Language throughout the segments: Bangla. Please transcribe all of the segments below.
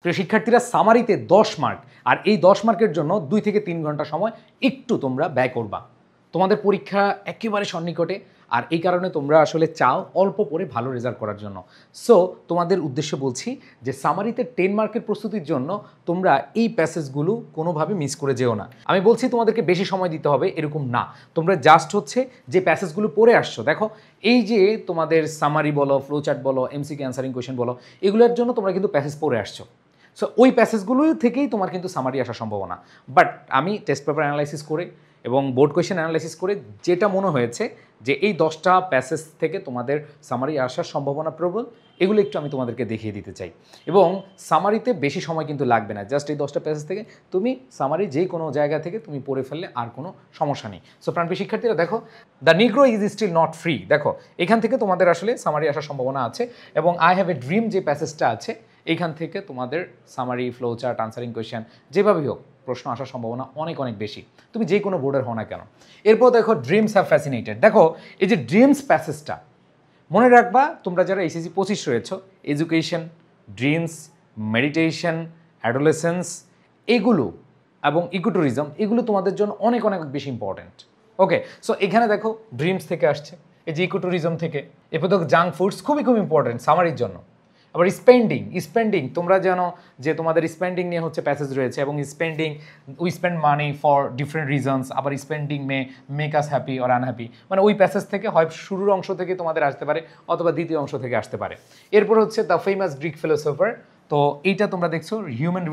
প্রিয় শিক্ষার্থীরা, সামারিতে 10 মার্ক, আর এই 10 মার্কের জন্য 2 থেকে 3 ঘন্টা সময় একটু তোমরা ব্যয় করবা। তোমাদের পরীক্ষা একেবারে সন্নিকটে, আর এই কারণে তোমরা আসলে চাও অল্প পড়ে ভালো রেজাল্ট করার জন্য। সো তোমাদের উদ্দেশ্যে বলছি যে সামারিতে 10 মার্কের প্রস্তুতির জন্য তোমরা এই প্যাসেজগুলো কোনোভাবে মিস করে যেও না। আমি বলছি তোমাদেরকে বেশি সময় দিতে হবে এরকম না, তোমরা জাস্ট হচ্ছে যে প্যাসেজগুলো পড়ে আসছো, দেখো এই যে তোমাদের সামারি বলো, ফ্লোচার্ট বলো, এমসিকিউ অ্যান্সারিং কোয়েশ্চেন বলো, এগুলোর জন্য তোমরা কিন্তু প্যাসেজ পড়ে আসছো। সো ওই প্যাসেজগুলো থেকেই তোমার কিন্তু সামারি আসার সম্ভাবনা। বাট আমি টেস্ট পেপার অ্যানালাইসিস করে এবং বোর্ড কোয়েশ্চেন অ্যানালাইসিস করে যেটা মনে হয়েছে যে এই 10টা প্যাসেজ থেকে তোমাদের সামারি আসার সম্ভাবনা প্রবল, এগুলো একটু আমি তোমাদেরকে দেখিয়ে দিতে চাই। এবং সামারিতে বেশি সময় কিন্তু লাগবে না, জাস্ট এই 10টা প্যাসেজ থেকে তুমি সামারি যে কোনো জায়গা থেকে তুমি পড়ে ফেললে আর কোনো সমস্যা নেই। সো প্রাণপ্রিয় শিক্ষার্থীরা, দেখো the negro is still not free, দেখো এখান থেকে তোমাদের আসলে সামারি আসার সম্ভাবনা আছে। এবং আই হ্যাভ এ ড্রিম যে প্যাসেজটা আছে, এইখান থেকে তোমাদের summary, flow chart, answering question যেভাবেই হোক প্রশ্ন আসার সম্ভাবনা অনেক অনেক বেশি, তুমি যে কোনো বোর্ডের হও না কেন। এরপর দেখো ড্রিমস হ্যাভ ফ্যাসিনেটেড, দেখো এই যে ড্রিমস প্যাসেজটা মনে রাখবা, তোমরা যারা এইচএসসি 25 রয়েছ, এডুকেশন, ড্রিমস, মেডিটেশন, অ্যাডোলেসেন্স এগুলো এবং ইকোট্যুরিজম, এগুলো তোমাদের জন্য অনেক অনেক বেশি ইম্পর্ট্যান্ট। ওকে, সো এখানে দেখো ড্রিমস থেকে আসছে, এই যে ইকোট্যুরিজম থেকে। এরপর দেখো জাঙ্ক ফুডস খুবই খুব ইম্পর্ট্যান্ট সামারির জন্য। আবার স্পেন্ডিং তোমরা জানো যে তোমাদের স্পেন্ডিং নিয়ে হচ্ছে প্যাসেজ রয়েছে, এবং spending, we spend money for different reasons, আবার spending may make us happy or unhappy, মানে ওই প্যাসেজ থেকে হয় শুরুর অংশ থেকে তোমাদের আসতে পারে অথবা দ্বিতীয় অংশ থেকে আসতে পারে। এরপর হচ্ছে দ্য ফেমাস গ্রিক ফিলোসফার, তো এইটা তোমরা দেখছো হিউম্যান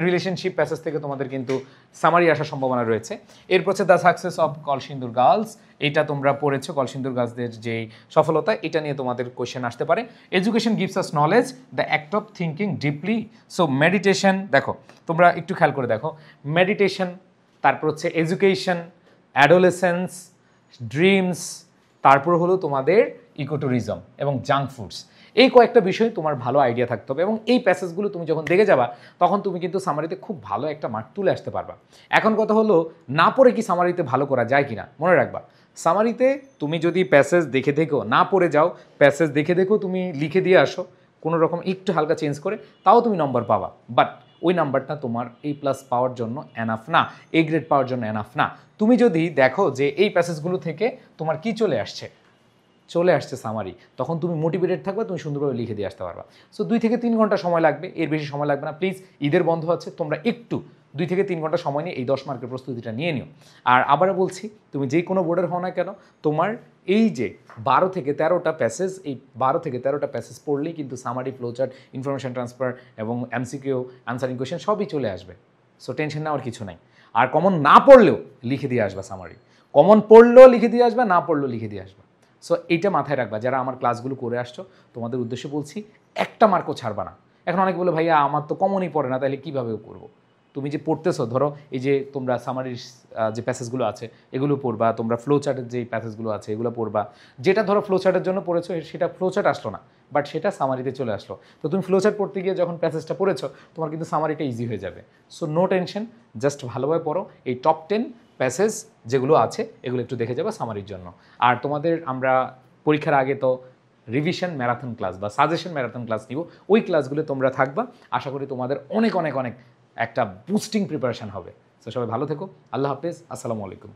রিলেশনশিপ প্যাসেজ থেকে তোমাদের কিন্তু সামারি আসার সম্ভাবনা রয়েছে। এরপর হচ্ছে the success of Kalsindur girls, এইটা তোমরা পড়েছো, কলসিন্দুর গার্লসদের যেই সফলতা, এটা নিয়ে তোমাদের কোয়েশ্চেন আসতে পারে। Education gives us knowledge, the act of thinking deeply. So meditation, দেখো তোমরা একটু খেয়াল করে দেখো, মেডিটেশন, তারপর হচ্ছে এডুকেশন, অ্যাডোলেসেন্স, ড্রিমস, তারপর হলো তোমাদের ইকোট্যুরিজম এবং জাঙ্ক ফুডস। এই কয়েকটা বিষয় তোমার ভালো আইডিয়া থাকতে হবে, এবং এই প্যাসেজগুলো তুমি যখন দেখে যাবা তখন তুমি কিন্তু সামারিতে খুব ভালো একটা মার্ক তুলে আসতে পারবা। এখন কথা হলো, না পড়ে কি সামারিতে ভালো করা যায় কিনা। মনে রাখবা, সামারিতে তুমি যদি প্যাসেজ দেখে দেখো, না পড়ে যাও, প্যাসেজ দেখে দেখো তুমি লিখে দিয়ে আসো কোনো রকম একটু হালকা চেঞ্জ করে, তাও তুমি নম্বর পাবা। বাট ওই নাম্বারটা তোমার A+ পাওয়ার জন্য এনাফ না, A গ্রেড পাওয়ার জন্য এনাফ না। তুমি যদি দেখো যে এই প্যাসেজগুলো থেকে তোমার কি চলে আসছে সামারি, তখন তুমি মোটিভেটেড থাকবে, তুমি সুন্দরভাবে লিখে দিয়ে আসতে পারবা। সো 2 থেকে 3 ঘন্টা সময় লাগবে, এর বেশি সময় লাগবে না। প্লিজ, ঈদের বন্ধ আছে, তোমরা একটু 2 থেকে 3 ঘন্টা সময় নিয়ে এই 10 মার্কের প্রস্তুতিটা নিয়ে নিও। আর আবারও বলছি, তুমি যে কোনো বোর্ডের হও না কেন, তোমার এই যে 12 থেকে 13টা প্যাসেজ, এই 12 থেকে 13টা প্যাসেজ পড়লেই কিন্তু সামারি, ফ্লোচার্ট, ইনফরমেশন ট্রান্সফার এবং এমসিকিউ, আনসারিং কোয়েশ্চেন সবই চলে আসবে। সো টেনশন নেওয়ার কিছু নাই। আর কমন না পড়লেও লিখে দিয়ে আসবা সামারি, কমন পড়লেও লিখে দিয়ে আসবা, না পড়লেও লিখে দিয়ে আসবা। সো এইটা মাথায় রাখবা, যারা আমার ক্লাসগুলো করে আসছো, তোমাদের উদ্দেশ্যে বলছি, একটা মার্কও ছাড়বা না। এখন অনেকে বলে, ভাইয়া আমার তো কমনই পড়ে না, তাহলে কীভাবে করবো? তুমি যে পড়তেছো, ধরো এই যে তোমরা সামারির যে প্যাসেজগুলো আছে এগুলো পড়বা, তোমরা ফ্লো চার্টের যে প্যাসেজগুলো আছে এগুলো পড়বা। যেটা ধরো ফ্লো চার্টের জন্য পড়েছো, সেটা ফ্লো চার্ট আসলো না, বাট সেটা সামারিতে চলে আসলো। তো তুমি ফ্লো চার্ট পড়তে গিয়ে যখন প্যাসেজটা পড়েছো, তোমার কিন্তু সামারিটা ইজি হয়ে যাবে। সো নো টেনশন, জাস্ট ভালোভাবে পড়ো। এই টপ 10 প্যাসেজ যেগুলো আছে এগুলো একটু দেখে যাবে সামারির জন্য। আর তোমাদের আমরা পরীক্ষার আগে তো রিভিশন ম্যারাথন ক্লাস বা সাজেশন ম্যারাথন ক্লাস নিব, ওই ক্লাসগুলো তোমরা থাকবা। আশা করি তোমাদের অনেক অনেক অনেক একটা বুস্টিং প্রিপারেশান হবে। তো সবাই ভালো থেকো, আল্লাহ হাফেজ, আসসালামু আলাইকুম।